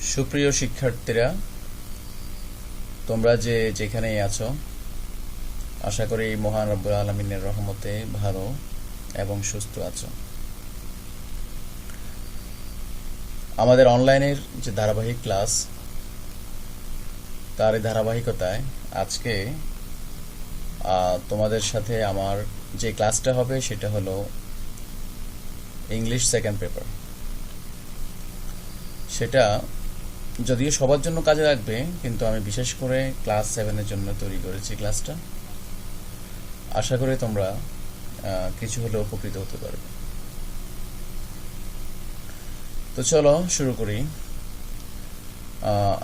সুপ্রিয় শিক্ষার্থীরা, তোমরা যে যেখানেই আছো, আশা করি মহান রব্বুল আলামিনের রহমতে ভালো এবং সুস্থ আছো। আমাদের অনলাইনের যে ধারাবাহিক ক্লাস, তার এই ধারাবাহিকতায় আজকে তোমাদের সাথে আমার যে ক্লাসটা হবে সেটা হলো ইংলিশ সেকেন্ড পেপার। সেটা যদিও সবার জন্য কাজে লাগবে, কিন্তু আমি বিশেষ করে ক্লাস 7-এর জন্য তৈরি করেছি ক্লাসটা। আশা করি তোমরা কিছু হলেও উপকৃত হতে পারবে। তো চলো শুরু করি।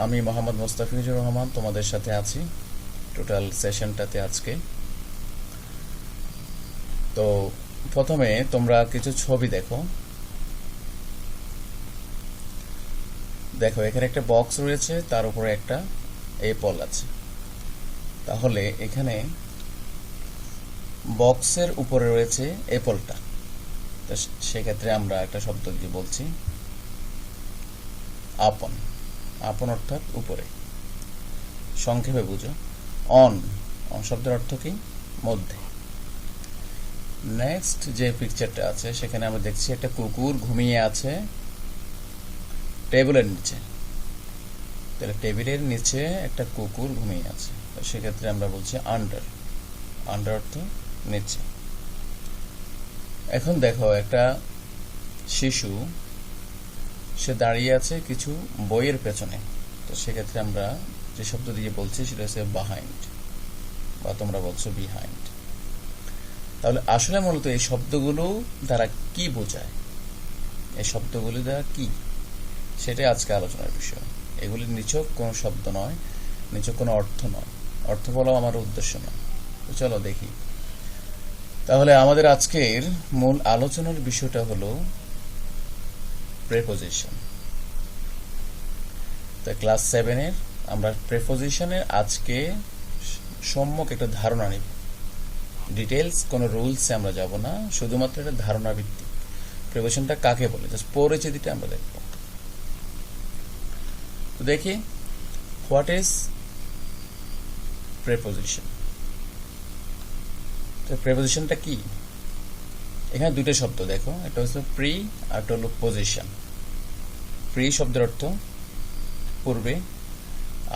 আমি মোহাম্মদ মোস্তাফিজুর রহমান তোমাদের সাথে আছি টোটাল সেশনটাতে আজকে। তো প্রথমে তোমরা কিছু ছবি দেখো। এখানে একটা বক্স রয়েছে, তার উপরে একটা অ্যাপল আছে। তাহলে এখানে বক্সের উপরে রয়েছে অ্যাপলটা, তো সেক্ষেত্রে আমরা একটা শব্দ দিয়ে বলছি আপন। আপন অর্থাৎ উপরে, সংক্ষেপে বুঝো অন। অন শব্দের অর্থ কি? মধ্যে। নেক্সট যে পিকচারটা আছে সেখানে আমরা দেখছি একটা কুকুর ঘুমিয়ে আছে টেবিলের নিচে। তাহলে টেবিলের নিচে একটা কুকুর ঘুমিয়ে আছে, তো সেক্ষেত্রে আমরা বলছি আন্ডার। আন্ডার অর্থ নিচে। এখন দেখো একটা শিশু, সে দাঁড়িয়ে আছে কিছু বইয়ের পেছনে, তো সেক্ষেত্রে আমরা যে শব্দ দিয়ে বলছি সেটা হচ্ছে বিহাইন্ড, বা তোমরা বলছো বিহাইন্ড। তাহলে আসলে মূলত এই শব্দগুলো দ্বারা কি বোঝায়, এই শব্দগুলি দ্বারা কি, সেটাই আজকে আলোচনার বিষয়। এগুলি নিছক কোনো শব্দ নয়, নিছক কোনো অর্থ নয়, অর্থ বলাও আমার উদ্দেশ্য নয়। তো চলো দেখি। তাহলে আমাদের আজকের মূল আলোচনার বিষয়টা হলো প্রেপোজিশন। তো ক্লাস 7-এর আমরা প্রেপোজিশনের আজকে সম্যক একটা ধারণা নিব। ডিটেলস কোনো রুলসে আমরা যাব না, শুধুমাত্র একটা ধারণা ভিত্তিক। প্রেপোজিশনটা কাকে বলে জাস্ট পরিচিতিটা আমরা দেখব। তো দেখি, হোয়াট ইজ প্রেপোজিশন। তো প্রেপোজিশনটা কি? এখানে দুটো শব্দ দেখো, একটা হচ্ছে প্রি আর একটা হলো পজিশন। প্রি শব্দের অর্থ পূর্বে,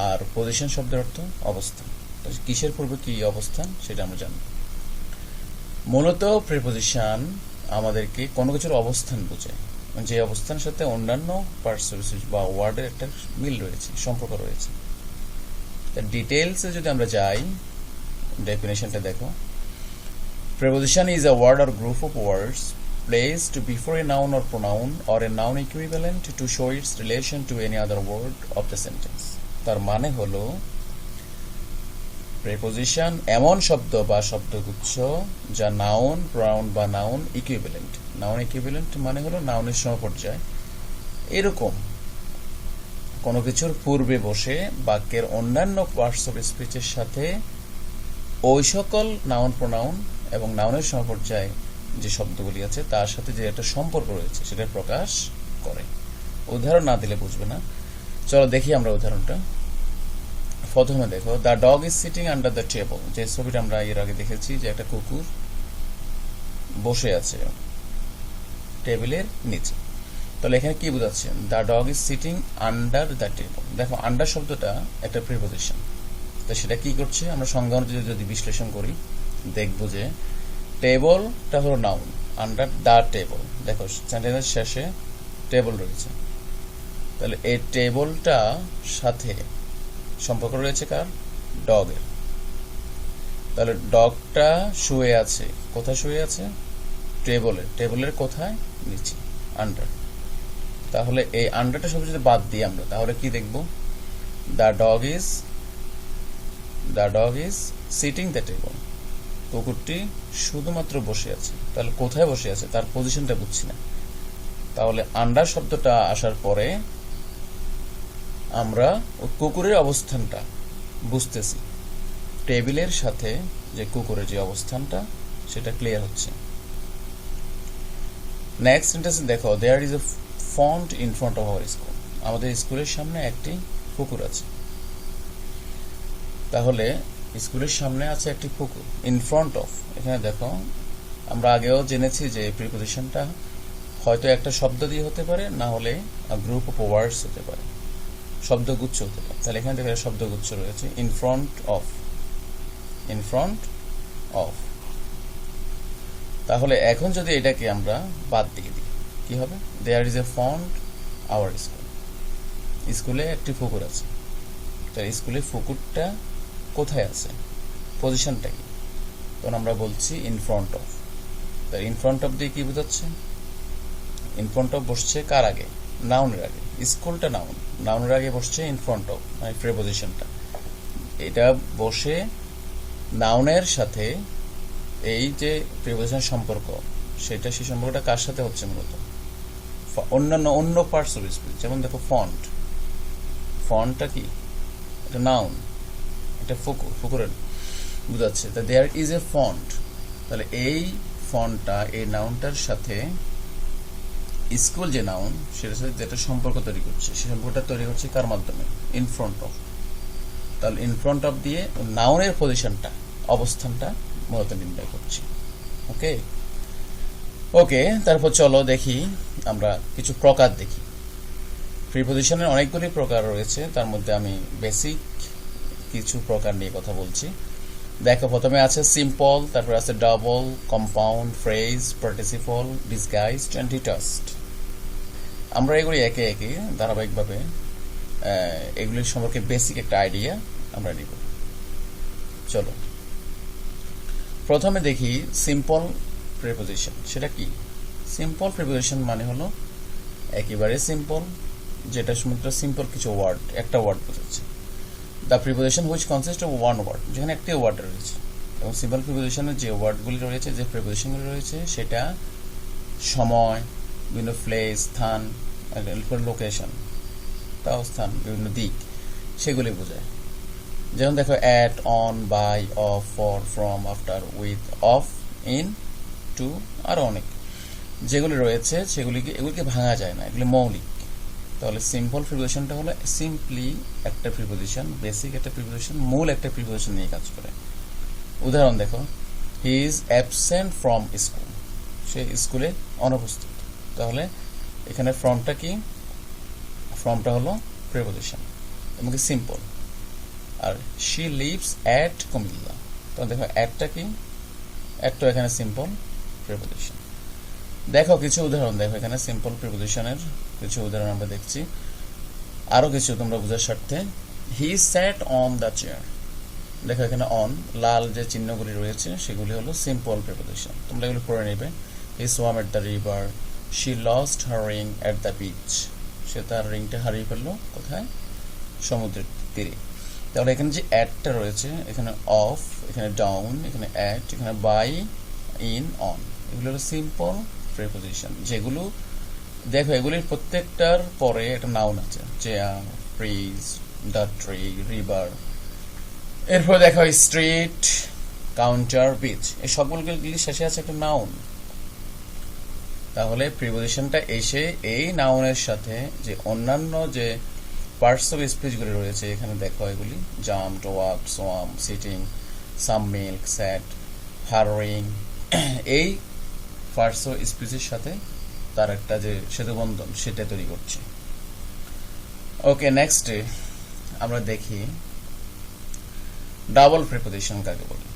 আর পজিশন শব্দের অর্থ অবস্থান। কিসের পূর্বে কি অবস্থান সেটা আমরা জানব। মূলত প্রিপোজিশন আমাদেরকে কোনো কিছুর অবস্থান বোঝায়, যে অবস্থানের সাথে অন্যান্য পার্টস বা ওয়ার্ডের একটা মিল রয়েছে, সম্পর্ক রয়েছে। ডিটেলসে যদি আমরা যাই, ডেফিনেশনটা দেখো। Preposition is a word or group of words placed before a noun or pronoun or a noun equivalent to show its relation to any other word of the sentence. তার মানে হলো preposition এমন শব্দ বা শব্দগুচ্ছ যা নাউন, pronoun বা noun equivalent. Noun equivalent মানে হলো নাউনের সমপর্যায়। এরকম কোনো কিছুর পূর্বে বসে বাক্যের অন্যান্য পার্টস অফ স্পিচের সাথে ওই সকল নাউন, প্রোনাউন এবং নাউনের সমপর্যায় যে শব্দগুলি আছে তার সাথে যে একটা সম্পর্ক রয়েছে সেটা প্রকাশ করে। উদাহরণ না দিলে বুঝবে না। চলো দেখি আমরা উদাহরণটা। প্রথমে দেখো, the dog is sitting under the table. যে ছবিটা আমরা এর আগে দেখেছি, যে একটা কুকুর বসে আছে টেবিলের নিচে। তাহলে এখানে কি বোঝাচ্ছে? The dog is sitting under the table. দেখো, আন্ডার শব্দটা একটা প্রিপোজিশন। তো সেটা কি করছে? আমরা সংজ্ঞা অনুযায়ী যদি বিশ্লেষণ করি, দেখবো যে টেবলটা হলো নাউন, আন্ডার দ্য টেবল। দেখো সেন্টেন্সের শেষে টেবল রয়েছে, তাহলে এই টেবলটা সাথে সম্পর্ক রয়েছে কার? ডগের। তাহলে ডগটা শুয়ে আছে, কোথায় শুয়ে আছে? টেবলের। টেবলের কোথায়? নিচে, আন্ডার। তাহলে এই আন্ডারটা সব যদি বাদ দিই আমরা, তাহলে কি দেখব? The dog is sitting the table. কুকুরটি শুধুমাত্র বসে আছে। তাহলে কোথায় বসে আছে? তার পজিশনটা বুঝছি না। তাহলে আন্ডার শব্দটা আসার পরে আমরা কুকুরের অবস্থানটা বুঝতেছি। টেবিলের সাথে যে কুকুরের যে অবস্থানটা সেটা ক্লিয়ার হচ্ছে। নেক্সট সেন্টেন্স দেখো, there is a font in front of our school. আমাদের স্কুলের সামনে একটি পুকুর আছে। তাহলে স্কুলের সামনে আছে একটি পুকুর। ইন ফ্রন্ট অফ, এখানে দেখো আমরা আগেও জেনেছি যে প্রিপোজিশনটা হয়তো একটা শব্দ দিয়ে হতে পারে, না হলে গ্রুপ অফ ওয়ার্ডস হতে পারে, শব্দগুচ্ছ হতে পারে। তাহলে এখানে দেখো শব্দগুচ্ছ রয়েছে, in front of, in front of. তাহলে এখন যদি এটাকে আমরা বাদ দিয়ে দিই কি হবে? There is a pond our school. স্কুলে একটি পুকুর আছে। তাহলে স্কুলে পুকুরটা কোথায় আছে, পজিশনটা কি? তখন আমরা বলছি ইন ফ্রন্ট অফ। তাই ইন ফ্রন্ট অফ দিয়ে কি বোঝাচ্ছে? ইন ফ্রন্ট অফ বসছে কার আগে? নাউনের আগে। স্কুলটা নাউন, নাউনের আগে বসছে ইন ফ্রন্ট অফ, মানে প্রিপোজিশনটা। এটা বসে নাউনের সাথে এই যে প্রিপোজিশন সম্পর্ক, সেটা সেই সম্পর্কটা কার সাথে হচ্ছে? মূলত অন্য পার্টস অফ স্পিচ। যেমন দেখো ফন্ট, ফন্টটা কি? এটা নাউন, এটা পুকুরের বোঝাচ্ছে। তা দেয়ার ইজ এ ফন্ট, তাহলে এই ফন্টটা এই নাউনটার সাথে স্কুল যে নাউন সেটার সাথে যেটা সম্পর্ক তৈরি করছে, সেই সম্পর্কটা তৈরি হচ্ছে কার মাধ্যমে? In front of. তাহলে ইন ফ্রন্ট অফ দিয়ে নাউনের পজিশনটা, অবস্থানটা মূলত নির্ণয় করছি। ওকে ওকে তারপর চলো দেখি আমরা কিছু প্রকার দেখি। প্রিপোজিশনের অনেকগুলি প্রকার রয়েছে, তার মধ্যে আমি বেসিক কিছু প্রকার নিয়ে কথা বলছি। দেখো প্রথমে আছে সিম্পল, তারপর আছে double, compound, phrase, participle, disguised and detached. আমরা এগুলি একে একে ধারাবাহিকভাবে এগুলির সম্পর্কে বেসিক একটা আইডিয়া আমরা নিব। চলো প্রথমে দেখি সিম্পল প্রিপোজিশন। সেটা কি? সিম্পল প্রিপোজিশন মানে হলো একেবারে সিম্পল, যেটা শুধুমাত্র সিম্পল কিছু ওয়ার্ড, একটা ওয়ার্ড বোঝাচ্ছে। The preposition which consist of one word, যেখানে একটি ওয়ার্ড রয়েছে। এবং সিম্পল প্রিপোজিশনের যে ওয়ার্ডগুলি রয়েছে, যে প্রিপোজিশনগুলি রয়েছে, সেটা সময়, বিভিন্ন প্লেস, স্থান, লোকেশন, তাও স্থান, বিভিন্ন দিক, সেগুলি বোঝায়। যেমন দেখো at, on, by, of, for, from, after, with, of, in, to, আরো অনেক যেগুলি রয়েছে এগুলিকে ভাঙা যায় না, এগুলি মৌলিক। তাহলে সিম্পল প্রিপোজিশনটা হলো সিম্পলি একটা প্রিপোজিশন, বেসিক একটা প্রিপোজিশন, মূল একটা প্রিপোজিশন নিয়ে কাজ করে। উদাহরণ দেখো, he is absent from school, সে স্কুলে অনুপস্থিত। তাহলে এখানে ফ্রমটা কি? ফ্রমটা হলো প্রিপোজিশন এবং সিম্পল। আর শি লিভস অ্যাট কুমিল্লা, তাহলে দেখো অ্যাটটা কি? অ্যাটটা এখানে সিম্পল প্রিপোজিশন। দেখো কিছু উদাহরণ, দেখো এখানে সিম্পল প্রিপোজিশনের কিছু উদাহরণ আমরা দেখছি। আরো কিছু তোমরা বোঝার স্বার্থে, হি স্যাট অন দ্য চেয়ার। দেখো এখানে অন, লাল যে চিহ্নগুলি রয়েছে সেগুলি হলো সিম্পল প্রিপোজিশন, তোমরা এগুলো পড়ে নেবে। He swam at the river, she lost her ring at the beach, সে তার রিংটা হারিয়ে ফেললো কোথায়? সমুদ্রের তীরে। তাহলে এখানে যে অ্যাটটা রয়েছে, এখানে অফ, এখানে ডাউন, এখানে অ্যাট, এখানে বাই, ইন, অন, এগুলো হলো সিম্পল প্রিপোজিশন। যেগুলো দেখো এগুলির প্রত্যেকটার পরে একটা নাউন আছে, chair, fridge, the tree, river. এরপর দেখো স্ট্রিট, কাউন্টার, বিচ, এই সবগুলি শেষে আছে একটা নাউন। তাহলে প্রিপোজিশনটা এসে এই নাউনের সাথে যে অন্যান্য যে পার্টস অফ স্পিচগুলি রয়েছে, এখানে দেখো এগুলি jumped, walked, swam, sitting, some milk, sat, hearing, এই পার্টস অফ স্পিচের সাথে তার একটা যে সেতুবন্ধন সেটা তৈরি করছে। ওকে নেক্সটে আমরা দেখি ডাবল প্রিপোজিশন কাকে বলে।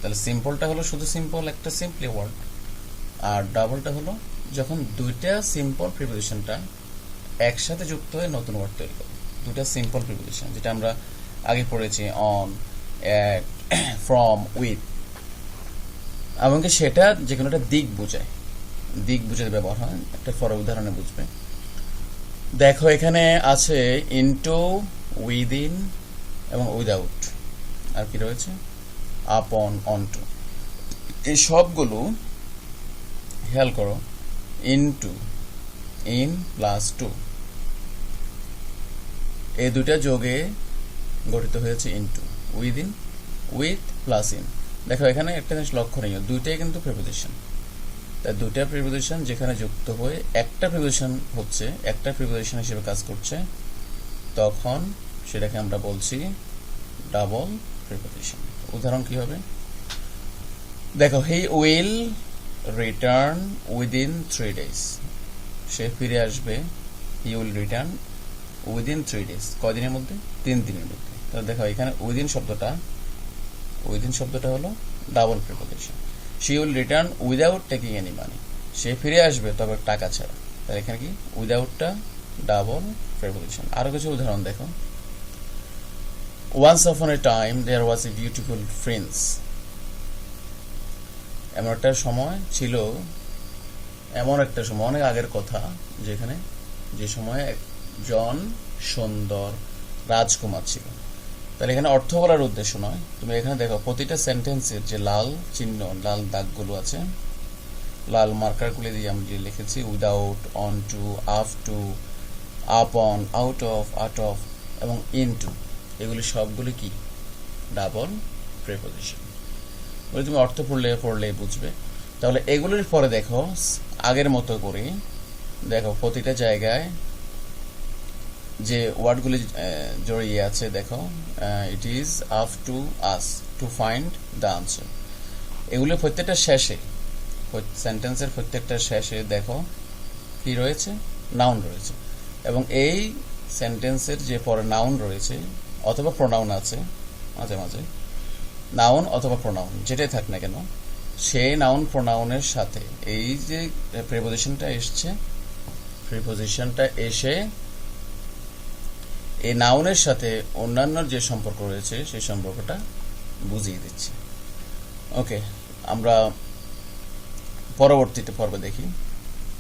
তাহলে সিম্পলটা হলো শুধু সিম্পল একটা সিম্পলি ওয়ার্ড, আর ডাবলটা হলো যখন দুইটা সিম্পল প্রিপোজিশনটা একসাথে যুক্ত হয়ে নতুন ওয়ার্ড তৈরি করে। দুটা সিম্পল প্রিপোজিশন যেটা আমরা আগে পড়েছি, অন, অ্যাট, ফ্রম, উইথ, এমনকি সেটা যে কোনো একটা দিক বোঝায়, দিক বুঝে ব্যবহার হয়। একটা পরে উদাহরণে বুঝবে। দেখো এখানে আছে ইনটু, উইদিন এবং উইদাউট, আর কি রয়েছে আপন, অনটু। এই সবগুলো খেয়াল করো, ইনটু, ইন প্লাস টু, এই দুইটা যোগে গঠিত হয়েছে into. Within, with plus in. দেখো এখানে একটা জিনিস লক্ষণীয়, দুইটাই কিন্তু প্রিপোজিশন। তাই দুইটা প্রিপোজিশন যেখানে যুক্ত হয়ে একটা প্রিপোজিশন হচ্ছে, একটা প্রিপোজিশন হিসেবে কাজ করছে, তখন সেটাকে আমরা বলছি ডাবল প্রিপোজিশন। উদাহরণ কি হবে দেখো, he will return within 3 days, সে ফিরে আসবে, he will return within 3 days, কয়দিনের মধ্যে? 3 দিনের মধ্যে। তাহলে দেখো এখানে উইদিন শব্দটা হলো double preposition. She will return without taking any money, সে ফিরে আসবে তবে টাকা ছাড়া, তাহলে এখানে কি উইদাউটটা ডাবল প্রিপোজিশন। আরো কিছু উদাহরণ দেখো, once upon a time there was a beautiful prince, এমন একটা সময় ছিল, অনেক আগের কথা, যে সময়ে একজন সুন্দর রাজকুমার ছিল। তাহলে এখানে অর্থ বলার উদ্দেশ্য নয়, তুমি এখানে দেখো প্রতিটা সেন্টেন্সের যে লাল চিহ্ন, লাল দাগগুলো আছে, লাল মার্কারগুলি দিয়ে আমি যে লিখেছি, without, on to, up to, up on, out of, out of এবং ইন টু, এগুলি সবগুলি কি ডাবল প্রিপোজিশন। তুমি অর্থ পড়লে বুঝবে। তাহলে এগুলির পরে দেখো আগের মতো করে দেখো প্রতিটা জায়গায় যে ওয়ার্ডগুলি জড়িয়ে আছে, দেখো it is up to us to find the answer. এগুলি প্রত্যেকটা শেষে, সেন্টেন্সের প্রত্যেকটা শেষে দেখো কি রয়েছে, নাউন রয়েছে, এবং এই সেন্টেন্সের যে পরে নাউন রয়েছে অথবা প্রোনাউন আছে, মাঝে মাঝে নাউন অথবা প্রোনাউন যেটাই থাক না কেন, সেই নাউন প্রোনাউনের সাথে এই যে প্রিপোজিশনটা এসে এই নাউনের সাথে অন্যান্য যে সম্পর্ক রয়েছে সেই সম্পর্কটা বুঝিয়ে দিচ্ছে। ওকে, আমরা পরবর্তীতে পর্বে দেখি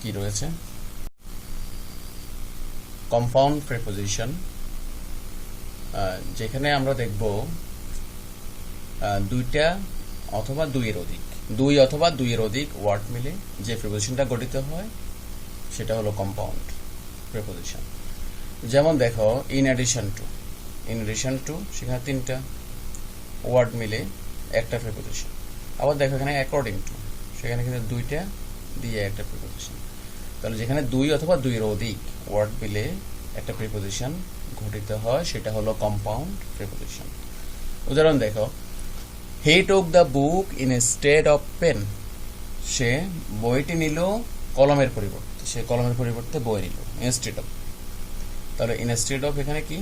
কি রয়েছে। কম্পাউন্ড প্রিপোজিশন, যেখানে আমরা দেখব দুই অথবা দুইয়ের অধিক ওয়ার্ড মিলে যে প্রিপোজিশনটা গঠিত হয় সেটা হলো কম্পাউন্ড প্রিপোজিশন। যেমন দেখো ইন অ্যাডিশন টু, সেখানে 3টা ওয়ার্ড মিলে একটা প্রিপোজিশন। আবার দেখো এখানে অ্যাকর্ডিং টু, সেখানে কিন্তু 2টা দিয়ে একটা প্রিপোজিশন। তাহলে যেখানে 2 অথবা 2-এর অধিক ওয়ার্ড মিলে একটা প্রিপোজিশন গঠিত হয় সেটা হলো কম্পাউন্ড প্রিপোজিশন। উদাহরণ দেখো, he took the book instead of pen, সে বইটি নিল কলমের পরিবর্তে, বই নিল ইনস্টেড অফ। তাহলে ইনস্টেড অফ এখানে কি,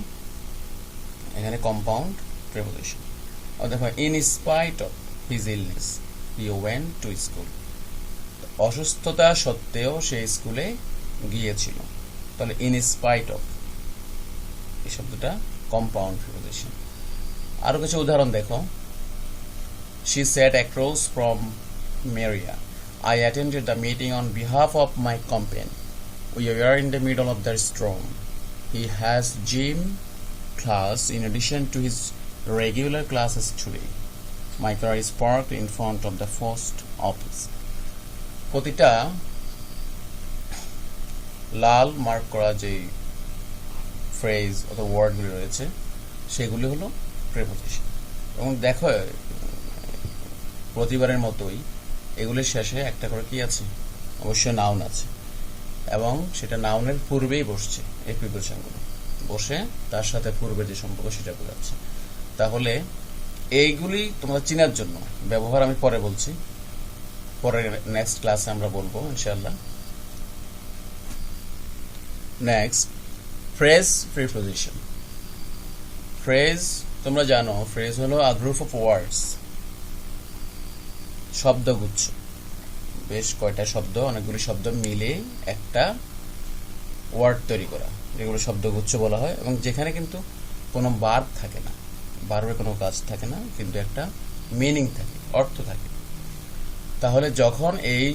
এখানে কম্পাউন্ড প্রিপোজিশন। আর দেখো in spite of his illness he went to school, অসুস্থতা সত্ত্বেও সে স্কুলে গিয়েছিল। তাহলে ইন স্পাইট অফ এই শব্দটা কম্পাউন্ড প্রিপোজিশন। আরো কিছু উদাহরণ দেখো, she sat across from Maria. I attended the meeting on behalf of my company. We were in the middle of the storm. He has gym class in addition to his regular classes today. My car is parked in front of the post office. প্রতিটা লাল mark করা যে phrase অথবা ওয়ার্ডগুলি রয়েছে সেগুলি হলো preposition. এবং দেখো প্রতিবারের মতোই এগুলির শেষে একটা করে কি আছে, অবশ্যই নাউন আছে, এবং সেটা নাউনের পূর্বেই বসছে। এই প্রিপোজিশনগুলো বসে তার সাথে পূর্বের যে সম্পর্ক সেটা বোঝাচ্ছে। তাহলে এইগুলি তোমরা চেনার জন্য ব্যবহার আমি পরে বলছি, পরে নেক্সট ক্লাসে আমরা বলবো ইনশাআল্লাহ। Next, phrase preposition. ফ্রেজ তোমরা জানো, ফ্রেজ হলো আ গ্রুপ অফ ওয়ার্ডস, শব্দগুচ্ছ, বেশ কয়টা শব্দ, অনেকগুলি শব্দ মিলে একটা ওয়ার্ড তৈরি করা, যেগুলো শব্দগুচ্ছ বলা হয়, এবং যেখানে কিন্তু কোনো ভার্ব থাকে না, ভার্বের কোনো কাজ থাকে না, কিন্তু একটা মিনিং থাকে, অর্থ থাকে। তাহলে যখন এই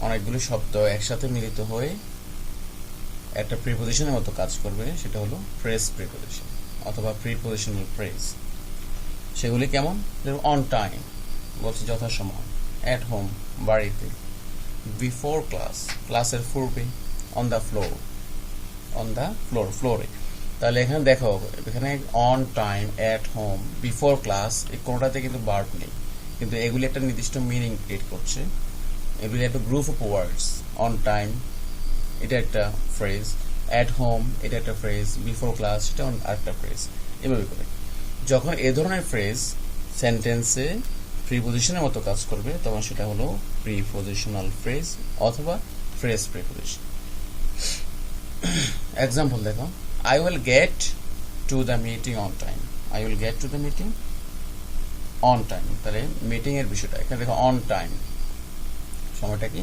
অনেকগুলি শব্দ একসাথে মিলিত হয়ে একটা প্রিপোজিশনের মতো কাজ করবে সেটা হলো ফ্রেজ প্রিপোজিশন অথবা প্রিপোজিশনাল ফ্রেজ। সেগুলি কেমন, যেমন অন টাইম বলছে যথাসময়, অ্যাট হোম বাড়িতে, বিফোর ক্লাস ক্লাসের পূর্বে, অন দ্য ফ্লোর ফ্লোরে। তাহলে এখানে দেখো, এখানে on time, at home, before class, এই কোনোটাতে কিন্তু ভার্ব নেই, কিন্তু এগুলি একটা নির্দিষ্ট মিনিং ক্রিয়েট করছে। এগুলি একটা group of words. On time এটা একটা ফ্রেজ, অ্যাট হোম এটা একটা ফ্রেজ, বিফোর ক্লাস এটা আরেকটা ফ্রেজ। এভাবে করে যখন এ ধরনের ফ্রেজ সেন্টেন্সে প্রিপোজিশনের মতো কাজ করবে তখন সেটা হলো প্রিপোজিশনাল ফ্রেজ অথবা ফ্রেজ প্রিপোজিশন। এক্সাম্পল দেখো, I will get to the meeting on time. I will get to the meeting on time, তাহলে মিটিং এর বিষয়টা এখানে দেখো অন টাইম, সময়টা কি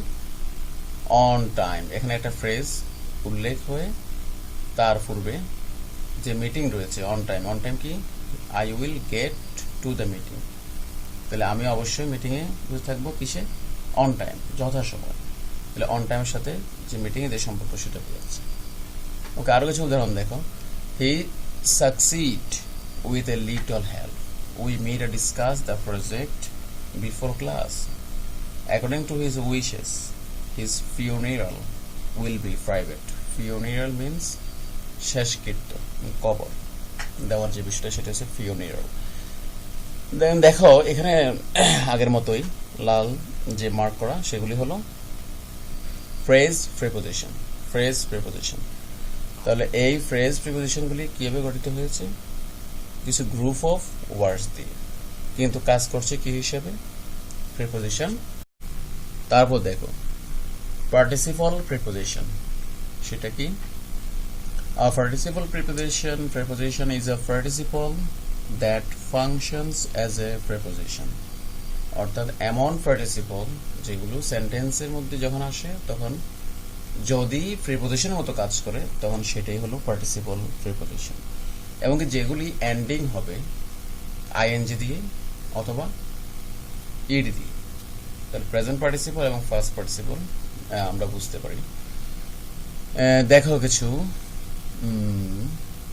অন টাইম। এখানে একটা ফ্রেজ উল্লেখ হয়ে তার পূর্বে যে মিটিং রয়েছে অন টাইম। অন টাইম কি, I will get to the meeting, তাহলে আমি অবশ্যই মিটিংয়ে বুঝে থাকবো কিসে, অন টাইম, যথাসময়। তাহলে অন টাইমের সাথে যে মিটিংয়ে যে সম্পর্ক সেটা বোঝাচ্ছে। ওকে, আরো কিছু উদাহরণ দেখো, he succeed with a little help, we meet a discuss the project before class. According to his wishes, his funeral will be private. Funeral means শেষকৃত্য, কবর দেওয়ার যে বিষয়টা সেটা হচ্ছে funeral. দেন দেখো এখানে আগের মতোই লাল যে মার্ক করা সেগুলি হলো ফ্রেজ প্রিপোজিশন। ফ্রেজ প্রিপোজিশন, তাহলে এই ফ্রেজ প্রিপোজিশনগুলি কিভাবে গঠিত হয়েছে, কিছু গ্রুপ অফ ওয়ার্ডস দিয়ে, কিন্তু কাজ করছে কি হিসেবে, প্রিপোজিশন। তারপর দেখো পার্টিসিপল প্রিপোজিশন, সেটা কি, a participle preposition is a participle that functions as a preposition, অর্থাৎ এমন পার্টিসিপল যেগুলো সেন্টেন্সের মধ্যে যখন আসে তখন যদি প্রিপোজিশনের মতো কাজ করে তখন সেটাই হলো পার্টিসিপল প্রিপোজিশন, এবং যেগুলি এন্ডিং হবে আইএনজি দিয়ে অথবা ইডি দিয়ে। তাহলে প্রেজেন্ট পার্টিসিপল এবং ফার্স্ট পার্টিসিপল আমরা বুঝতে পারি। দেখো কিছু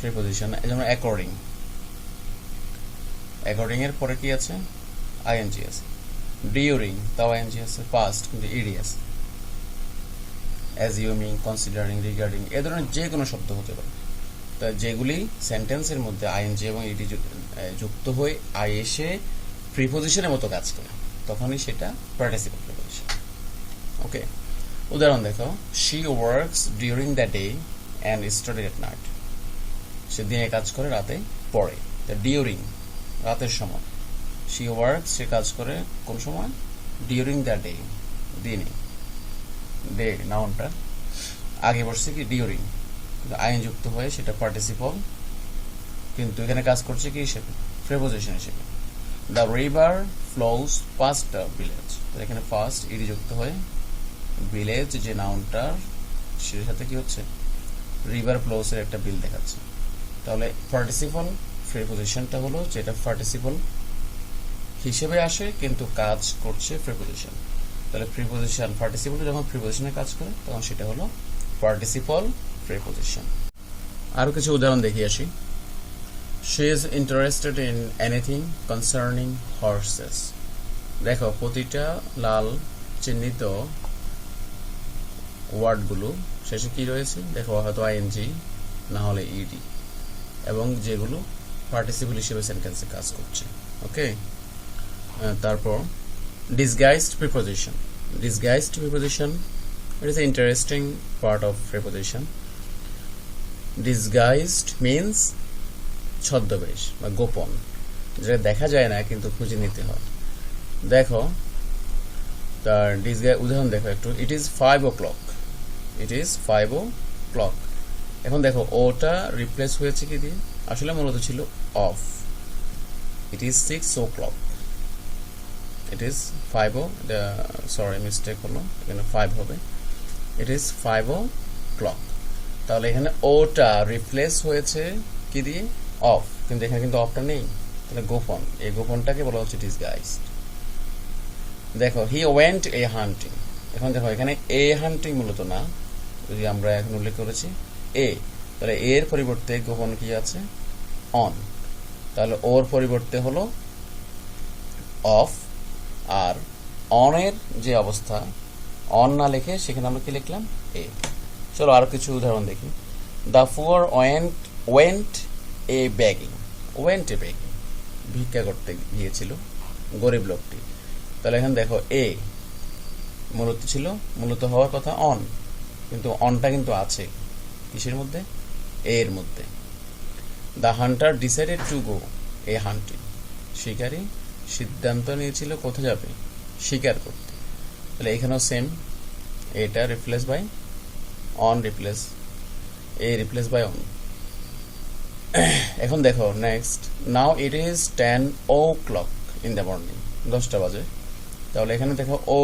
প্রিপোজিশন, যেমন অ্যাকর্ডিং, অ্যাকর্ডিং এর পরে কি আছে, আইএনজি আছে। ডিউরিং, তাও আইএনজি আছে, পাস্ট কিন্তু ইডি আছে। অ্যাজিউমিং, কনসিডারিং, রিগার্ডিং, এ ধরনের যে কোনো শব্দ হতে পারে। তা যেগুলি সেন্টেন্সের মধ্যে আইএনজি এবং ইডি যুক্ত হয়ে আই এসে প্রিপোজিশনের মতো কাজ করে তখনই সেটা পার্টিসিপল প্রিপোজিশন। ওকে, উদাহরণ দেখো, she works during the day and study at night, সে দিনে কাজ করে রাতে পড়ে। ডিউরিং রাতের সময়, শি ওয়ার্কস সে কাজ করে কোন সময়, ডিউরিং দ্য ডে দিনে, ডে নাউনটা আগে বসছে কি ডিউরিং, আইন যুক্ত হয়ে সেটা পার্টিসিপল, কিন্তু এখানে কাজ করছে কি হিসেবে, প্রিপোজিশন হিসেবে। The river flows past the village, এখানে ফার্স্ট ইডি যুক্ত হয়ে ভিলেজ যে নাউনটার সেটার সাথে কি হচ্ছে, রিভার ফ্লোস এর একটা বিল দেখাচ্ছে। তাহলে পার্টিসিপল প্রিপোজিশনটা হলো যেটা পার্টিসিপল হিসেবে আসে কিন্তু কাজ করছে প্রিপোজিশন। তাহলে প্রিপোজিশন পার্টিসিপল যখন প্রিপোজিশনে কাজ করে তখন সেটা হলো পার্টিসিপল প্রিপোজিশন। আরো কিছু উদাহরণ দেখি আসি। She is interested in anything concerning horses. দেখো প্রতিটা লাল চিহ্নিত ওয়ার্ডগুলো শেষে কি রয়েছে, দেখো হয়তো আইএনজি না হলে ইডি, এবং যেগুলো পার্টিসিপল হিসেবে সেন্টেন্সে কাজ করছে। ওকে, তারপর disguised preposition. Disguised preposition, it is an interesting part of preposition. Disguised means ছদ্মবেশ বা গোপন, যেটা দেখা যায় না কিন্তু খুঁজে নিতে হয়। দেখো তার উদাহরণ দেখো একটু, it is 5 o'clock, it is 5 o'clock। এখন দেখো ওটা রিপ্লেস হয়েছে কি দিয়ে, আসলে মূলত ছিল of, it is 6 o'clock, it is 5 sorry mistake হলো, এখানে 5 হবে, ইট ইজ 5 o'clock। তাহলে এখানে ওটা রিপ্লেস হয়েছে কি দিয়ে, অফ, কিন্তু এখানে কিন্তু অফটা নেই, তাহলে গোপন, এই গোপনটাকে বলা হচ্ছে ডিসগাইজড। দেখো হি ওয়েন্ট এ হান্টিং, এখন দেখো এখানে এ হান্টিং মূলত না, যদি আমরা এখন উল্লেখ করেছি এ, তাহলে এর পরিবর্তে গোপন কি আছে, অন, তাহলে ওর পরিবর্তে হলো অফ, আর অনের যে অবস্থা অন না লিখে সেখানে আমরা কি লিখলাম, এ। চলো আরো কিছু উদাহরণ দেখি। The poor went A begging, went A begging, ভিক্ষা করতে গিয়েছিল গরিব লোকটি। তাহলে এখন দেখো এ, মূলত হওয়ার কথা অন, কিন্তু অনটা কিন্তু আছে কিসের মধ্যে, এর মধ্যে। The hunter decided to go a hunting, শিকারী সিদ্ধান্ত নিয়েছিল কোথায় যাবে, শিকার করতে। তাহলে এখানেও সেম, এটা replace by on, replace by on. এখন দেখো next, now it is 10 o'clock in the morning, 10টা বাজে। তাহলে এখানে দেখো ও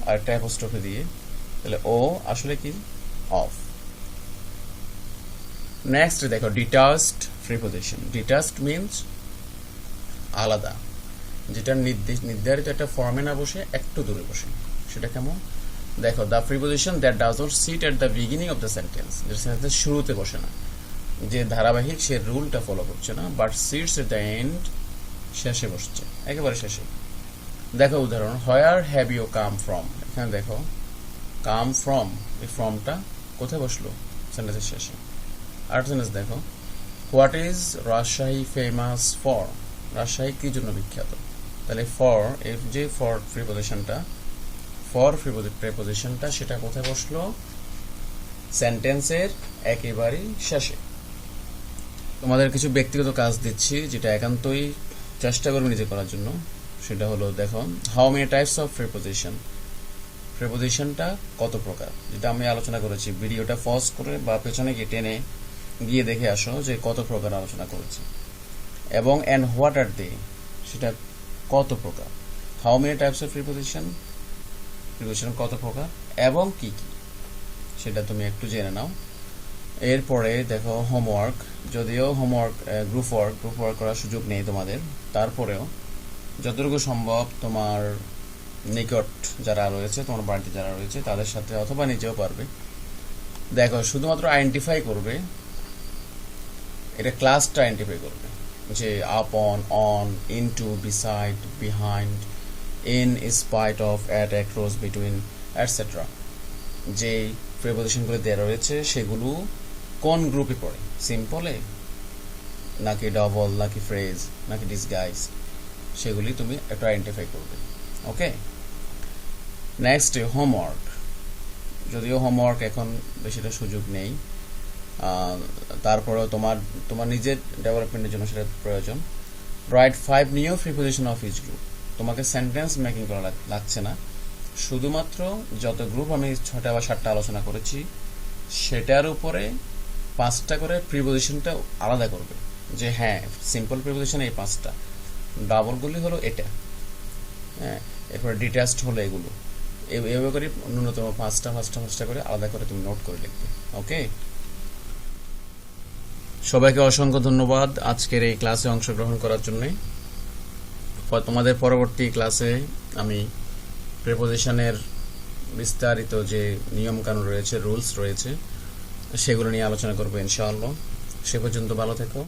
আর একটা অ্যাপোস্ট্রফি দিয়ে, তাহলে ও আসলে কি, অফ। নেক্সট দেখো ডিটাচড প্রিপোজিশন। ডিটাচড মিনস আলাদা, যেটা নির্ধারিত একটা ফর্মে না বসে একটু দূরে বসে। সেটা কেমন দেখো, the preposition that does not seat at the beginning of the sentence, যে সেন্টেন্সের শুরুতে বসে না, যে ধারাবাহিক সে রুলটা ফলো করছে না, but sits at the end, শেষে বসছে, একেবারে শেষে। দেখো উদাহরণ, where have you come from, এখানে দেখো কাম ফ্রম, এই ফ্রমটা কোথায় বসলো, সেন্টেন্সের শেষে। আর সেন্টেন্স দেখো, what is Rajshahi famous for, Rajshahi কি জন্য বিখ্যাত। তাহলে ফর, এই যে ফর প্রিপোজিশনটা সেটা কোথায় বসলো, সেন্টেন্সের একেবারে শেষে। তোমাদের কিছু ব্যক্তিগত কাজ দিচ্ছি, যেটা একান্তই চেষ্টা করবে নিজে করার জন্য। সেটা হলো দেখো, how many types of preposition, প্রিপোজিশনটা কত প্রকার, যেটা আমি আলোচনা করেছি। ভিডিওটা পজ করে বা পেছনে গিয়ে টেনে গিয়ে দেখে আসো যে কত প্রকার আলোচনা করেছি। এবং অ্যান্ড হোয়াট আর দে, সেটা কত প্রকার। How many types of preposition কত প্রকার এবং কি কি, সেটা তুমি একটু জেনে নাও। এরপরে দেখো হোমওয়ার্ক, যদিও হোমওয়ার্ক গ্রুপ ওয়ার্ক করার সুযোগ নেই তোমাদের, তারপরেও যতটুকু সম্ভব তোমার নিকট যারা রয়েছে, তোমার বাড়িতে যারা রয়েছে তাদের সাথে, অথবা নিজেও পারবে, দেখো শুধুমাত্র আইডেন্টিফাই করবে, এটা ক্লাসটা আইডেন্টিফাই করবে, যে আপন, on, into, beside, behind, in, spite of, at, across, between, etcetera. যে প্রিপোজিশনগুলো দেওয়া রয়েছে সেগুলো কোন গ্রুপে পড়ে, সিম্পলে নাকি ডবল, নাকি ফ্রেজ, নাকি ডিসগাইজ, সেগুলি তুমি একটু আইডেন্টিফাই করবে। ওকে, নেক্সট হোমওয়ার্ক, যদিও হোমওয়ার্ক এখন বেশিটা সুযোগ নেই, তারপরেও তোমার নিজের ডেভেলপমেন্টের জন্য সেটা প্রয়োজন। Write 5 new preposition of each group, তোমাকে সেন্টেন্স মেকিং করা লাগছে না, শুধুমাত্র যত গ্রুপ আমি 6টা বা 7টা আলোচনা করেছি সেটার উপরে 5টা করে প্রিপোজিশনটা আলাদা করবে, যে হ্যাঁ সিম্পল প্রিপোজিশন এই 5টা, ডাবলগুলি হলো এটা, হ্যাঁ, এরপরে ডিটাচড হলো এগুলো, এভাবে করে ন্যূনতম 5টা করে আলাদা করে তুমি নোট করে লিখবে। ওকে, সবাইকে অসংখ্য ধন্যবাদ আজকের এই ক্লাসে অংশগ্রহণ করার জন্য। তোমাদের পরবর্তী ক্লাসে আমি প্রিপোজিশনের বিস্তারিত যে নিয়মকানুন রয়েছে, রুলস রয়েছে, সেগুলো নিয়ে আলোচনা করবো ইনশাআল্লাহ। সে পর্যন্ত ভালো থেকো।